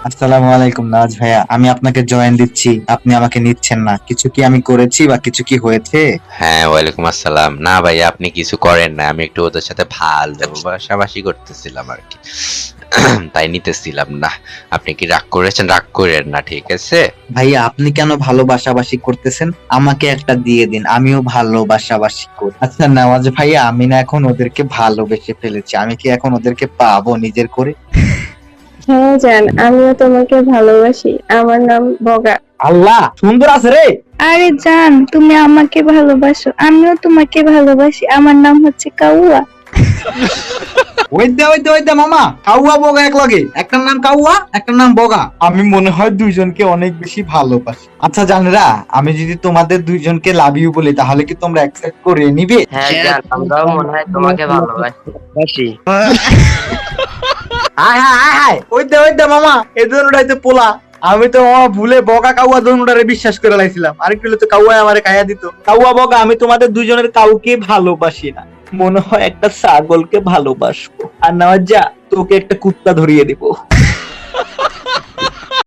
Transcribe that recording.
আসসালামু আলাইকুম নাজ ভাইয়া, আমি আপনাকে জয়েন দিচ্ছি, আপনি আমাকে নিচ্ছেন না। কিছু কি আমি করেছি বা কিছু কি হয়েছে? হ্যাঁ, ওয়ালাইকুম আসসালাম। না ভাইয়া, আপনি কিছু করেন না। আমি একটু ওদের সাথে ভালোবাসাবাসি করতেছিলাম আরকি। তাই নিতেছিলাম না। আপনি কি রাগ করেছেন? রাগ কইরেন না, ঠিক আছে? ভাইয়া আপনি কেন ভালোবাসাবাসি করতেছেন? আমাকে একটা দিয়ে দিন, আমিও ভালোবাসাবাসি করি। আচ্ছা নওয়াজ ভাইয়া, আমি না এখন ওদেরকে ভালোবেসে ফেলেছি, আমি কি এখন ওদেরকে পাবো নিজের করে? হ্যাঁ জান, আমিও তোমাকে ভালোবাসি। আমার নাম বগা। আল্লাহ, সুন্দর আছে রে। আরে জান, তুমি আমাকে ভালোবাসো, আমিও তোমাকে ভালোবাসি। আমার নাম হচ্ছে কাউয়া। ওই দে মামা, কাউয়া বগা এক লগে, একটার নাম কাউয়া, একটার নাম বগা। আমি মনে হয় দুইজনকে অনেক বেশি ভালোবাসি। আচ্ছা জানেরা, আমি যদি তোমাদের দুইজনকে লাভ ইউ বলি তাহলে কি তোমরা অ্যাকসেপ্ট করে নিবে? হ্যাঁ জান, আমরাও মনে হয় তোমাকে ভালোবাসি। হায় হায় হায় হায়, ওই দে মামা, এই দুজনটাই তো পোলা। আমি তো মামা ভুলে বগা কাউয়া দুজনটারে বিশ্বাস করে লাইছিলাম, আরেকটু হলে তো কাউয়া আমারে খাইয়া দিত। কাউয়া বগা, আমি তোমাদের দুইজনের কাউকে ভালোবাসি না, মনে হয় একটা ছাগলকে ভালোবাসবো। আর না যা, তোকে একটা কুত্তা ধরিয়ে দিব।